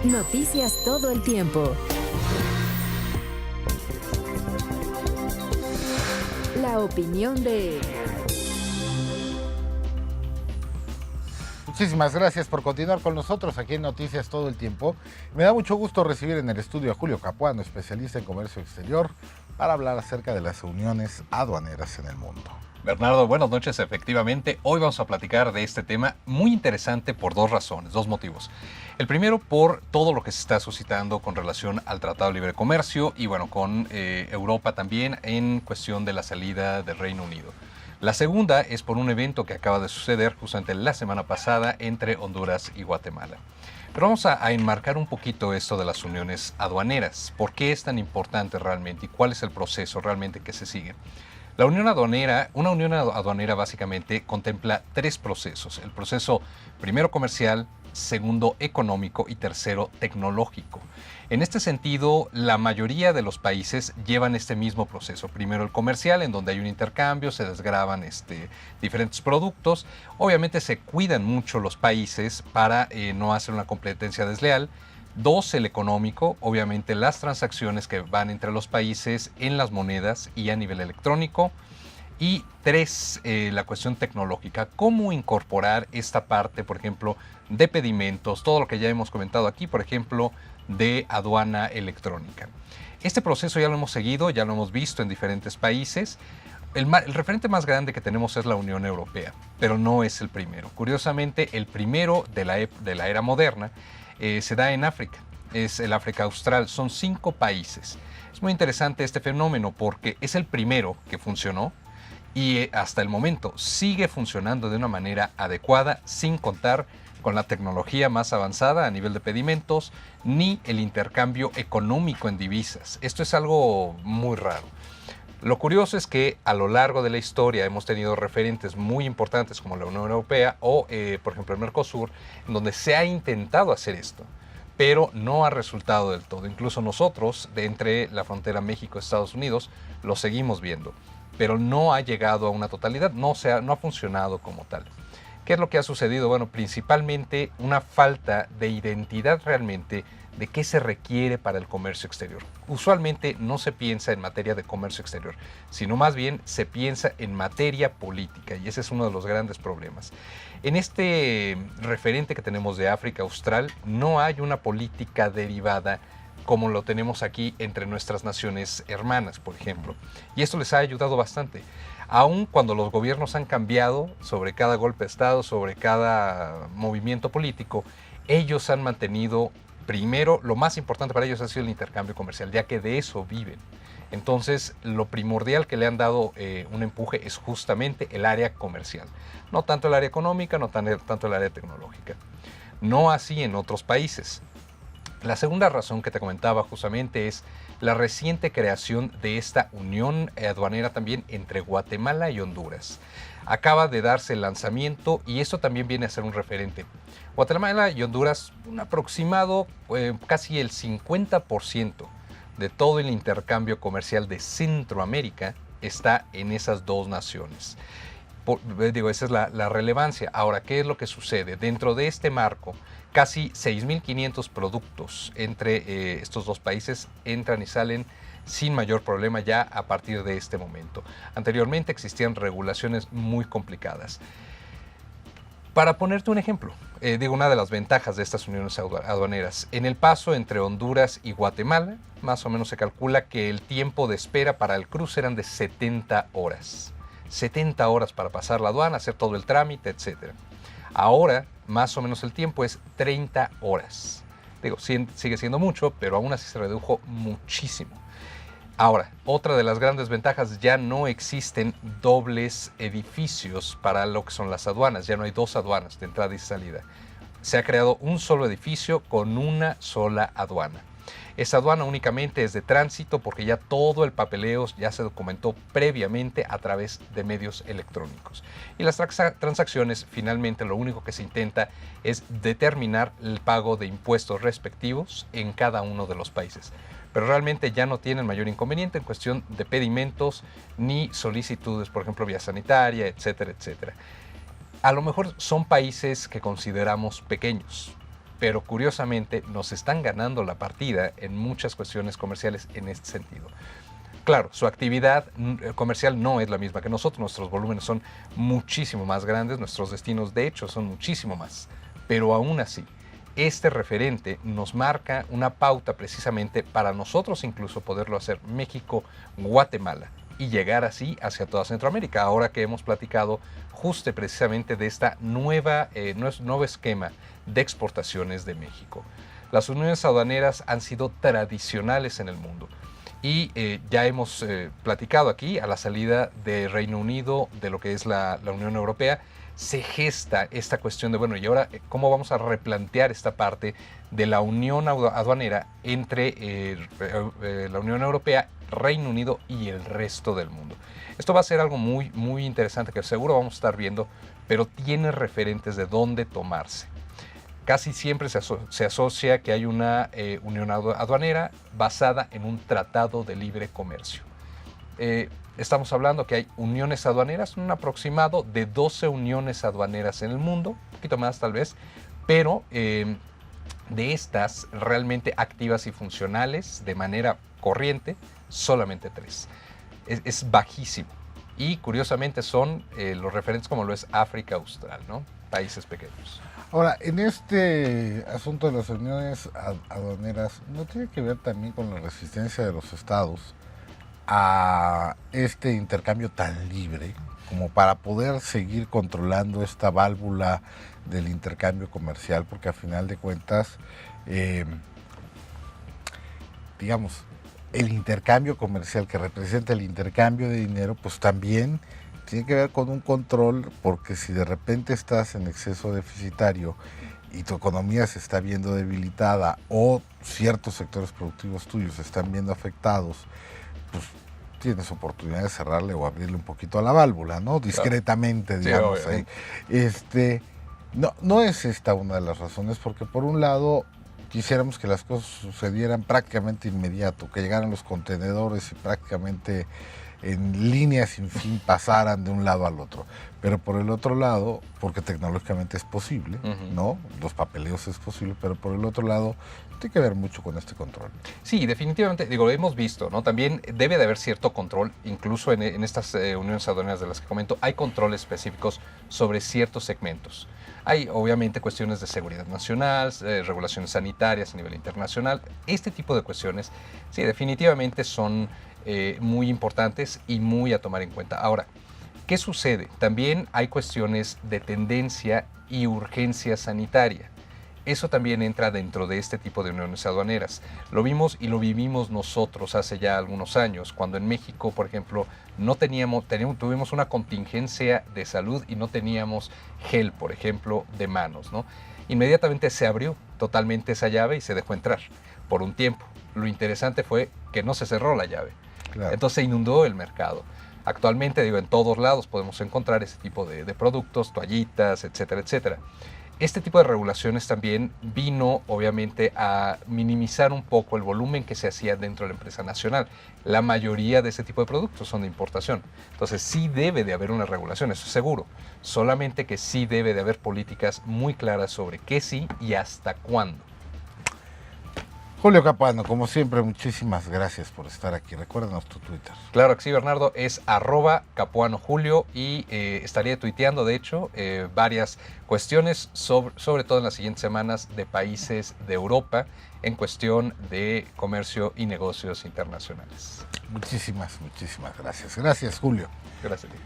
Noticias todo el tiempo. La opinión de... Muchísimas gracias por continuar con nosotros aquí en Noticias todo el tiempo. Me da mucho gusto recibir en el estudio a Julio Capuano, especialista en comercio exterior, para hablar acerca de las uniones aduaneras en el mundo. Bernardo, buenas noches. Efectivamente, hoy vamos a platicar de este tema muy interesante por dos razones, dos motivos. El primero, por todo lo que se está suscitando con relación al Tratado de Libre Comercio y bueno, con Europa también en cuestión de la salida del Reino Unido. La segunda es por un evento que acaba de suceder justamente la semana pasada entre Honduras y Guatemala. Pero vamos a enmarcar un poquito esto de las uniones aduaneras. ¿Por qué es tan importante realmente y cuál es el proceso realmente que se sigue? La unión aduanera, una unión aduanera básicamente contempla tres procesos. El proceso primero comercial, segundo económico y tercero tecnológico. En este sentido, la mayoría de los países llevan este mismo proceso. Primero el comercial, en donde hay un intercambio, se desgravan diferentes productos. Obviamente se cuidan mucho los países para no hacer una competencia desleal. Dos, el económico, obviamente las transacciones que van entre los países en las monedas y a nivel electrónico. Y tres, la cuestión tecnológica, cómo incorporar esta parte, por ejemplo, de pedimentos, todo lo que ya hemos comentado aquí, por ejemplo, de aduana electrónica. Este proceso ya lo hemos seguido, ya lo hemos visto en diferentes países. El referente más grande que tenemos es la Unión Europea, pero no es el primero. Curiosamente, el primero de la era moderna se da en África, es el África Austral, son 5 países. Es muy interesante este fenómeno porque es el primero que funcionó y hasta el momento sigue funcionando de una manera adecuada sin contar con la tecnología más avanzada a nivel de pedimentos ni el intercambio económico en divisas. Esto es algo muy raro. Lo curioso es que a lo largo de la historia hemos tenido referentes muy importantes como la Unión Europea o, por ejemplo, el Mercosur, en donde se ha intentado hacer esto, pero no ha resultado del todo. Incluso nosotros, de entre la frontera México-Estados Unidos, lo seguimos viendo, pero no ha llegado a una totalidad, no ha funcionado como tal. ¿Qué es lo que ha sucedido? Bueno, principalmente una falta de identidad realmente de qué se requiere para el comercio exterior. Usualmente no se piensa en materia de comercio exterior, sino más bien se piensa en materia política y ese es uno de los grandes problemas. En este referente que tenemos de África Austral no hay una política derivada como lo tenemos aquí entre nuestras naciones hermanas, por ejemplo. Y esto les ha ayudado bastante. Aun cuando los gobiernos han cambiado sobre cada golpe de Estado, sobre cada movimiento político, ellos han mantenido, primero, lo más importante para ellos ha sido el intercambio comercial, ya que de eso viven. Entonces, lo primordial que le han dado un empuje es justamente el área comercial. No tanto el área económica, no tanto el área tecnológica. No así en otros países. La segunda razón que te comentaba justamente es la reciente creación de esta unión aduanera también entre Guatemala y Honduras. Acaba de darse el lanzamiento y esto también viene a ser un referente. Guatemala y Honduras, un aproximado casi el 50% de todo el intercambio comercial de Centroamérica está en esas dos naciones. Esa es la relevancia. Ahora, ¿qué es lo que sucede? Dentro de este marco, casi 6.500 productos entre estos dos países entran y salen sin mayor problema ya a partir de este momento. Anteriormente existían regulaciones muy complicadas. Para ponerte un ejemplo, una de las ventajas de estas uniones aduaneras, en el paso entre Honduras y Guatemala, más o menos se calcula que el tiempo de espera para el cruce eran de 70 horas. 70 horas para pasar la aduana, hacer todo el trámite, etc. Ahora, más o menos el tiempo es 30 horas. Sigue siendo mucho, pero aún así se redujo muchísimo. Ahora, otra de las grandes ventajas, ya no existen dobles edificios para lo que son las aduanas, ya no hay dos aduanas de entrada y salida. Se ha creado un solo edificio con una sola aduana. Esa aduana únicamente es de tránsito porque ya todo el papeleo ya se documentó previamente a través de medios electrónicos. Y las transacciones, finalmente lo único que se intenta es determinar el pago de impuestos respectivos en cada uno de los países. Pero realmente ya no tienen mayor inconveniente en cuestión de pedimentos ni solicitudes, por ejemplo, vía sanitaria, etcétera, etcétera. A lo mejor son países que consideramos pequeños, pero curiosamente nos están ganando la partida en muchas cuestiones comerciales en este sentido. Claro, su actividad comercial no es la misma que nosotros, nuestros volúmenes son muchísimo más grandes, nuestros destinos de hecho son muchísimo más, pero aún así, este referente nos marca una pauta precisamente para nosotros incluso poderlo hacer México, Guatemala y llegar así hacia toda Centroamérica, ahora que hemos platicado justo precisamente de esta nuevo esquema de exportaciones de México. Las uniones aduaneras han sido tradicionales en el mundo. Y ya hemos platicado aquí, a la salida de Reino Unido, de lo que es la Unión Europea, se gesta esta cuestión de, bueno, y ahora, ¿cómo vamos a replantear esta parte de la unión aduanera entre la Unión Europea, Reino Unido y el resto del mundo? Esto va a ser algo muy, muy interesante que seguro vamos a estar viendo, pero tiene referentes de dónde tomarse. Casi siempre se asocia que hay una unión aduanera basada en un tratado de libre comercio. Estamos hablando que hay uniones aduaneras, un aproximado de 12 uniones aduaneras en el mundo, un poquito más tal vez, pero de estas realmente activas y funcionales de manera corriente, solamente 3. Es bajísimo. Y curiosamente son los referentes como lo es África Austral, ¿no? Países pequeños. Ahora, en este asunto de las uniones aduaneras, ¿no tiene que ver también con la resistencia de los estados a este intercambio tan libre como para poder seguir controlando esta válvula del intercambio comercial? Porque a final de cuentas, digamos, el intercambio comercial que representa el intercambio de dinero, pues también tiene que ver con un control, porque si de repente estás en exceso deficitario y tu economía se está viendo debilitada o ciertos sectores productivos tuyos se están viendo afectados, pues tienes oportunidad de cerrarle o abrirle un poquito a la válvula, ¿no? Discretamente, digamos. Sí, no es esta una de las razones, porque por un lado quisiéramos que las cosas sucedieran prácticamente inmediato, que llegaran los contenedores y prácticamente en línea sin fin pasaran de un lado al otro. Pero por el otro lado, porque tecnológicamente es posible, ¿no? Los papeleos es posible, pero por el otro lado tiene que ver mucho con este control. Sí, definitivamente, digo, lo hemos visto, ¿no? También debe de haber cierto control, incluso en estas uniones aduaneras de las que comento, hay controles específicos sobre ciertos segmentos. Hay obviamente cuestiones de seguridad nacional, regulaciones sanitarias a nivel internacional. Este tipo de cuestiones, sí, definitivamente son muy importantes y muy a tomar en cuenta. Ahora, ¿qué sucede? También hay cuestiones de tendencia y urgencia sanitaria. Eso también entra dentro de este tipo de uniones aduaneras. Lo vimos y lo vivimos nosotros hace ya algunos años, cuando en México, por ejemplo, tuvimos una contingencia de salud y no teníamos gel, por ejemplo, de manos, ¿no? Inmediatamente se abrió totalmente esa llave y se dejó entrar por un tiempo. Lo interesante fue que no se cerró la llave. Claro. Entonces se inundó el mercado. Actualmente, digo, en todos lados podemos encontrar ese tipo de productos, toallitas, etcétera, etcétera. Este tipo de regulaciones también vino, obviamente, a minimizar un poco el volumen que se hacía dentro de la empresa nacional. La mayoría de ese tipo de productos son de importación. Entonces, sí debe de haber una regulación, eso es seguro. Solamente que sí debe de haber políticas muy claras sobre qué sí y hasta cuándo. Julio Capuano, como siempre, muchísimas gracias por estar aquí. Recuérdanos tu Twitter. Claro que sí, Bernardo, es @CapuanoJulio y estaría tuiteando, de hecho, varias cuestiones, sobre todo en las siguientes semanas, de países de Europa en cuestión de comercio y negocios internacionales. Muchísimas gracias. Gracias, Julio. Gracias a ti.